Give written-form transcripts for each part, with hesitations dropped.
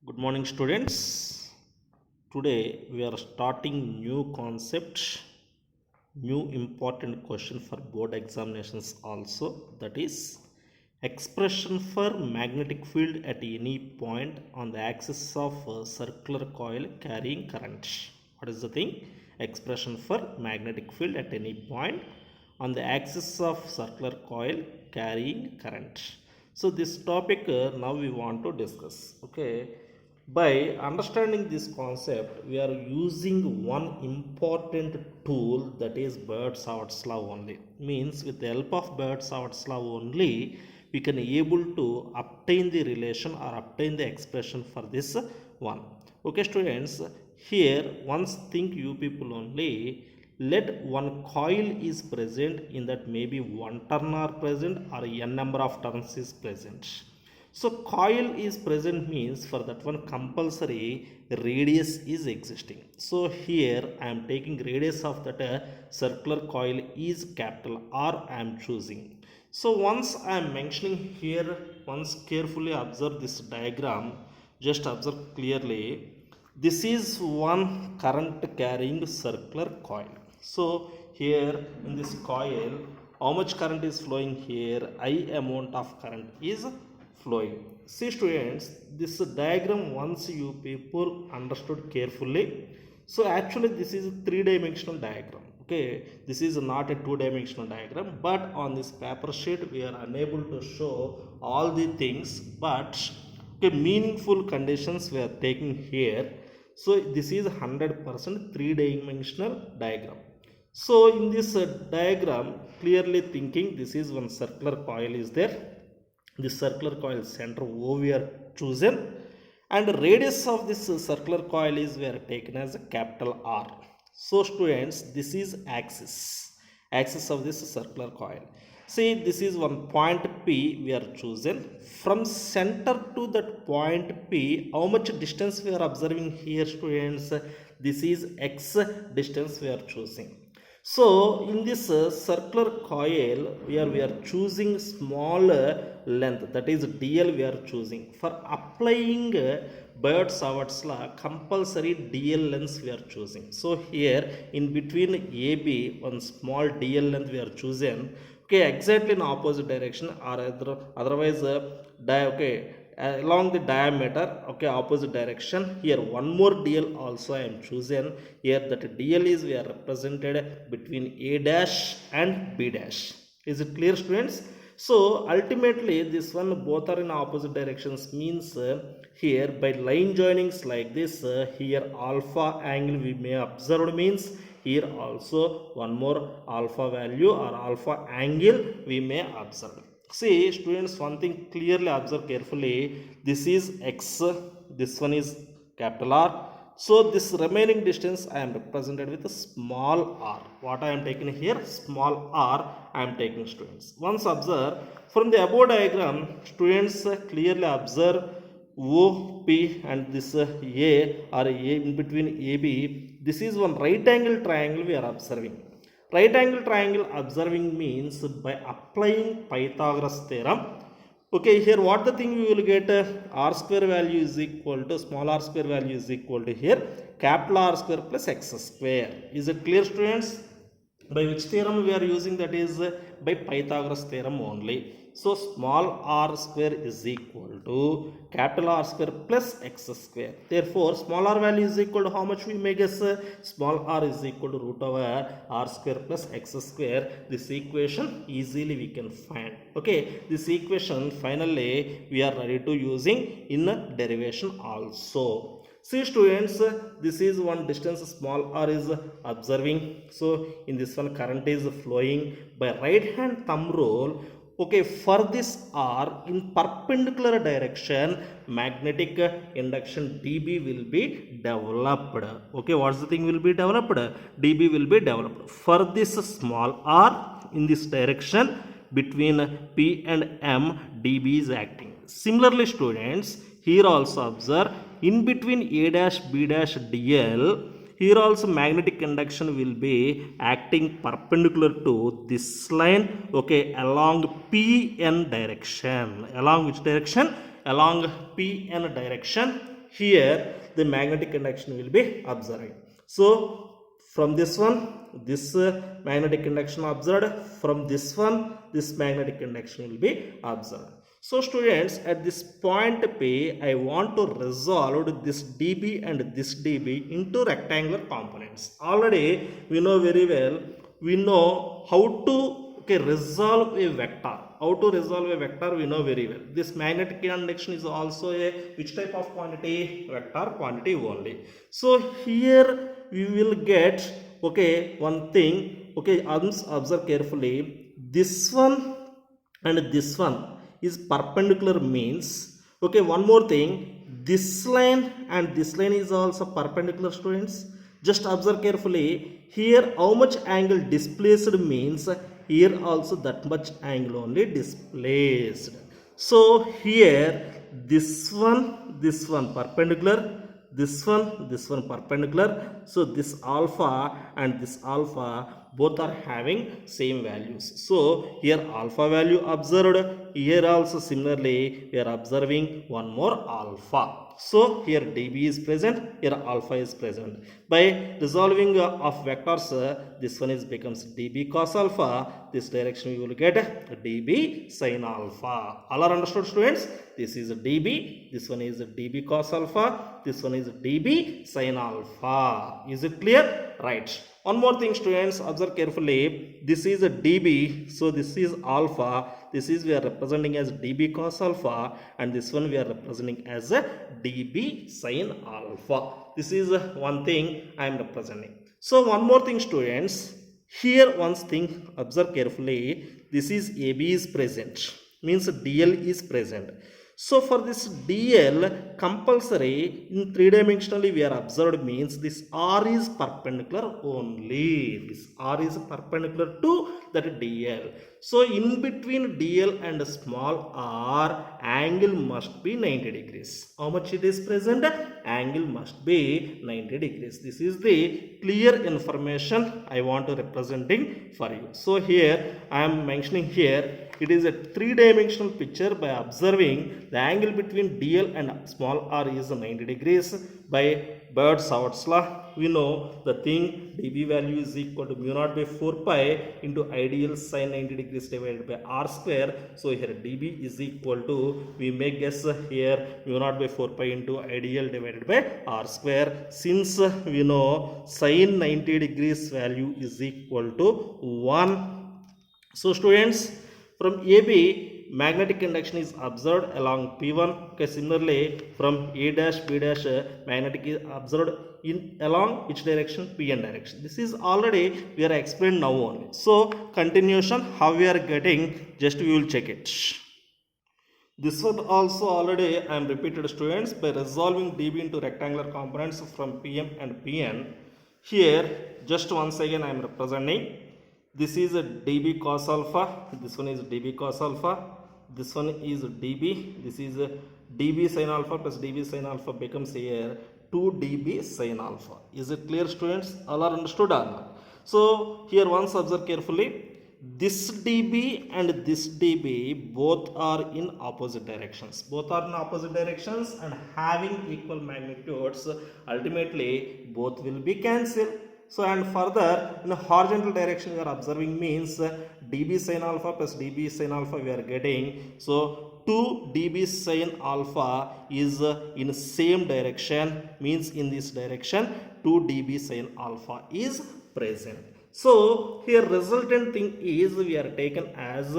Good morning, students. Today we are starting new concept, new important question for board examinations also. That is expression for magnetic field at any point on the axis of a circular coil carrying current. What is the thing? Expression for magnetic field at any point on the axis of circular coil carrying current. So this topic now we want to discuss. Okay, by understanding this concept, we are using one important tool, that is Bird-Savart's law only. Means with the help of Bird-Savart's law only, we can able to obtain the relation or obtain the expression for this one. Okay, students, here once think you people only, let one coil is present, in that maybe one turn are present or n number of turns is present. So coil is present means for that one compulsory radius is existing. So here I am taking radius of that circular coil is capital R I am choosing. So once I am mentioning here, once carefully observe this diagram, just observe clearly. This is one current carrying circular coil. So here in this coil, how much current is flowing here? I amount of current is flowing. See students, this diagram once you people understood carefully. So actually this is a three-dimensional diagram. Okay, this is not a two-dimensional diagram, but on this paper sheet we are unable to show all the things, but okay, meaningful conditions we are taking here. So this is 100% three-dimensional diagram. So in this diagram, clearly thinking this is one circular coil is there. This circular coil center O we are chosen, and radius of this circular coil is we are taken as a capital R. So students, this is axis of this circular coil. See, this is one point P we are chosen. From center to that point P, how much distance we are observing here students? This is X distance we are choosing. So in this circular coil, we are choosing small length, that is dl we are choosing. For applying Bird-Savart's law, compulsory dl lengths we are choosing. So here in between AB, one small dl length we are choosing. Okay, exactly in opposite direction, or otherwise along the diameter, okay, opposite direction. Here one more dl also I am chosen. Here that dl is we are represented between a dash and b dash. Is it clear students? So ultimately this one both are in opposite directions means here by line joinings like this, here alpha angle we may observe means here also one more alpha value or alpha angle we may observe. See students, one thing clearly observe carefully. This is X, this one is capital R. So this remaining distance I am represented with a small r. What I am taking here? Small r I am taking students. Once observe from the above diagram, students clearly observe OP and this A or A in between AB. This is one right angle triangle we are observing. Right angle triangle observing means by applying Pythagoras theorem. Okay, here what the thing we will get, r square value is equal to small r square value is equal to here capital R square plus x square. Is it clear students? By which theorem we are using? That is by Pythagoras theorem only. So small r square is equal to capital R square plus x square. Therefore small r value is equal to how much we may guess? Small r is equal to root over r square plus x square. This equation easily we can find. Okay, this equation finally we are ready to using in derivation also. See students, this is one distance small r is observing. So in this one current is flowing by right hand thumb rule. Okay, for this r in perpendicular direction, magnetic induction dB will be developed. Okay, what's the thing will be developed? dB will be developed. For this small r in this direction between P and M, dB is acting. Similarly students, here also observe in between A dash B dash dl, here also magnetic induction will be acting perpendicular to this line, okay, along PN direction. Along which direction? Along PN direction. here the magnetic conduction will be observed. So from this one, this magnetic conduction observed, from this one, this magnetic conduction will be observed. So students, at this point P, I want to resolve this dB and this dB into rectangular components. Already we know very well, we know how to resolve a vector. How to resolve a vector we know very well. This magnetic conduction is also a which type of quantity? Vector quantity only. So here we will get one thing. Observe carefully. This one and this one is perpendicular means, one more thing, this line and this line is also perpendicular, students. Just observe carefully. Here how much angle displaced means here also that much angle only displaced. So here this one perpendicular, this one perpendicular. So this alpha and this alpha both are having same values. So here alpha value observed, here also similarly we are observing one more alpha. So here dB is present, here alpha is present. By resolving of vectors, this one is becomes dB cos alpha, this direction we will get dB sin alpha. All are understood, students? This is dB, this one is dB cos alpha, this one is dB sin alpha. Is it clear? Right. One more thing, students, observe carefully. This is a dB, so this is alpha, this is we are representing as dB cos alpha, and this one we are representing as a dB sin alpha. This is one thing I am representing. So one more thing, students, here one thing, observe carefully. This is AB is present, means DL is present. So for this DL, compulsory in 3-dimensionally we are observed means this R is perpendicular only. This R is perpendicular to that DL. So in between DL and small r, angle must be 90 degrees. How much it is present? Angle must be 90 degrees. This is the clear information I want to representing for you. So here I am mentioning here, it is a 3-dimensional picture. By observing the angle between DL and small r is 90 degrees. By Bird's law, we know the thing dB value is equal to mu naught by 4 pi into ideal sin 90 degrees divided by r square. So here dB is equal to, we may guess here, mu naught by 4 pi into ideal divided by r square. Since we know sin 90 degrees value is equal to 1. So students, from AB, magnetic conduction is observed along P1. Similarly, from A dash, B dash, magnetic is observed in along which direction? Pn direction. This is already we are explained now only. So continuation, how we are getting, just we will check it. This one also already I am repeated, students, by resolving dB into rectangular components from Pm and Pn. Here just once again I am representing. This is a dB cos alpha, this one is dB cos alpha, this one is dB, this is a dB sin alpha plus dB sin alpha becomes here 2 dB sin alpha. Is it clear, students? All are understood or not? So here once observe carefully. This dB and this dB both are in opposite directions. Both are in opposite directions and having equal magnitudes. Ultimately both will be cancelled. So and further in a horizontal direction we are observing means dB sin alpha plus dB sin alpha we are getting. So 2 dB sin alpha is in same direction, means in this direction 2 dB sin alpha is present. So here resultant thing is we are taken as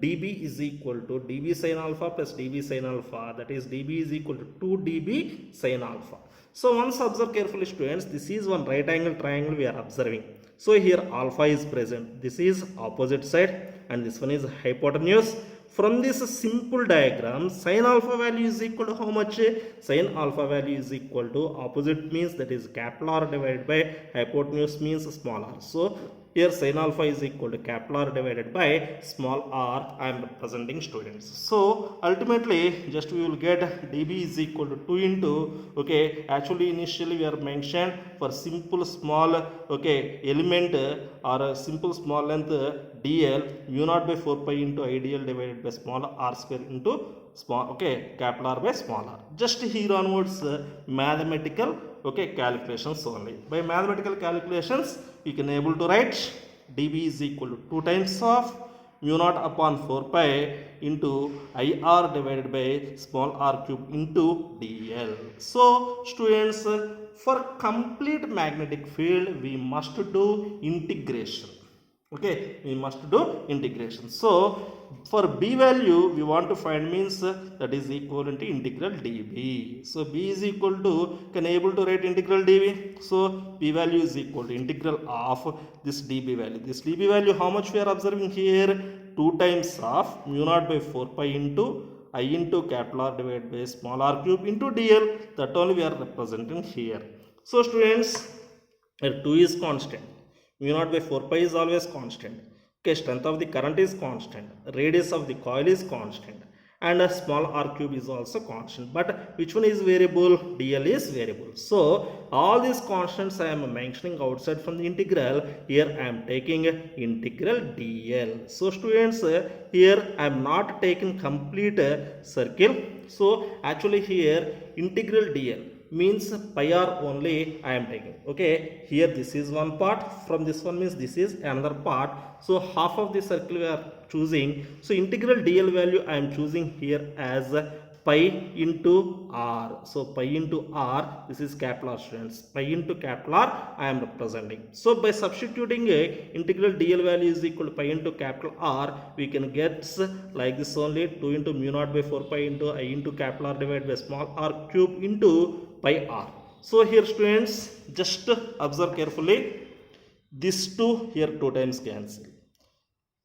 dB is equal to dB sin alpha plus dB sin alpha, that is dB is equal to 2 dB sin alpha. So once observe carefully, students, this is one right angle triangle we are observing. So here alpha is present, this is opposite side and this one is hypotenuse. From this simple diagram, sin alpha value is equal to how much? Sin alpha value is equal to opposite means that is capital R divided by hypotenuse means small r. So Here sin alpha is equal to capital R divided by small r. I am representing students. So ultimately just we will get dB is equal to 2 into, okay, actually initially we are mentioned for simple small, okay, element or a simple small length dl mu naught by 4 pi into idl divided by small r square into small, okay, capital R by small r. Just here onwards mathematical, okay, calculations only. By mathematical calculations you can able to write dB is equal to 2 times of mu naught upon 4 pi into IR divided by small r cube into dl. So students, for complete magnetic field we must do integration. Okay, we must do integration. So for b value we want to find means that is equivalent to integral dB. So b is equal to, can able to write integral dB. So b value is equal to integral of this dB value. This dB value how much we are observing here? 2 times of mu naught by 4 pi into I into capital R divided by small r cube into dl. That only we are representing here. So students, here 2 is constant, mu naught by 4 pi is always constant. Okay, strength of the current is constant, radius of the coil is constant, and a small r cube is also constant. But which one is variable? dl is variable. So all these constants I am mentioning outside from the integral. Here I am taking integral dl. So students, here I am not taking complete circle. So actually here integral dl means pi r only I am taking. Okay, here this is one part, from this one means this is another part. So half of the circle we are choosing. So integral dl value I am choosing here as pi into r. So pi into r, this is capital R students, pi into capital R I am representing. So by substituting a integral dl value is equal to pi into capital R, we can get like this only, 2 into mu naught by 4 pi into I into capital R divided by small r cube into pi r. So here students, just observe carefully, this 2 here 2 times cancel,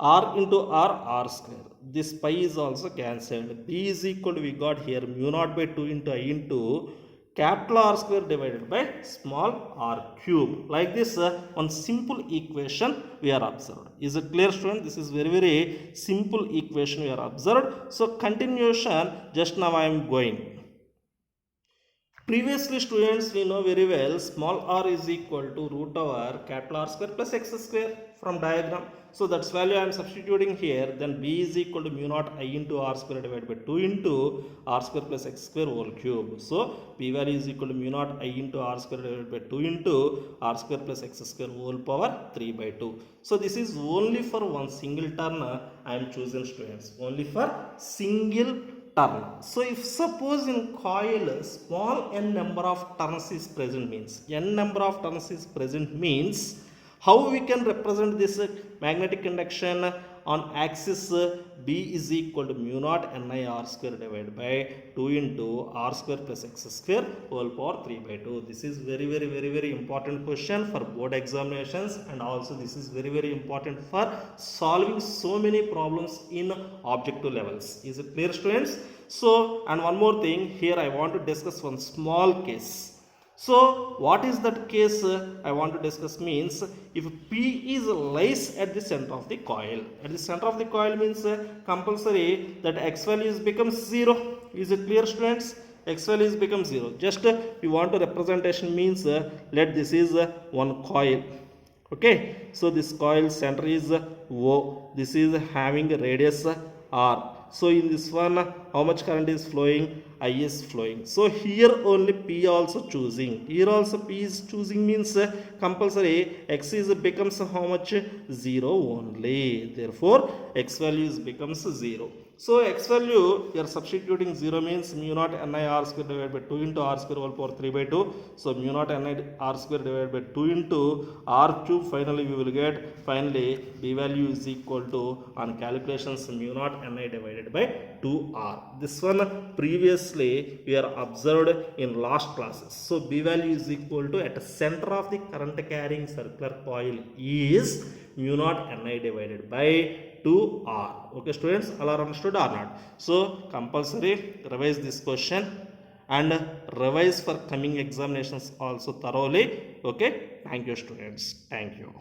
r into r, r square, this pi is also cancelled. B is equal to, we got here mu naught by 2 into I into capital R square divided by small r cube. Like this one simple equation we are observed. Is it clear student? This is very very simple equation we are observed. So continuation, just now I am going. Previously students, we know very well small r is equal to root over capital R square plus x square from diagram. So that's value I am substituting here. Then b is equal to mu naught I into r square divided by 2 into r square plus x square whole cube. So b value is equal to mu naught I into r square divided by 2 into r square plus x square whole power 3 by 2. So this is only for one single term I am choosing students. Only for single turn. So if suppose in coil small n number of turns is present means, n number of turns is present means, how we can represent this magnetic induction on axis B is equal to mu naught Ni r square divided by 2 into r square plus x square whole power 3 by 2. This is very important question for board examinations, and also this is very important for solving so many problems in objective levels. Is it clear students? So, and one more thing here I want to discuss one small case. So what is that case I want to discuss means, if P is lies at the center of the coil. At the center of the coil means compulsory that x value becomes 0. Is it clear students? X value becomes 0. Just we want to representation means let this is one coil. Okay, so this coil center is O. This is having a radius R. So in this one how much current is flowing? I is flowing. So here only P also choosing. Here also P is choosing means compulsory x is becomes how much? 0 only. Therefore x value becomes 0. So x value we are substituting 0 means mu naught Ni r square divided by 2 into r square whole power 3 by 2. So mu naught Ni r square divided by 2 into r cube. Finally we will get, finally b value is equal to, on calculations, mu naught Ni divided by 2r. This one previously we are observed in last classes. So b value is equal to, at the center of the current carrying circular coil is mu naught Ni divided by 2r. Okay students, all are understood or not? So compulsory revise this question and revise for coming examinations also thoroughly. Okay, thank you students, thank you.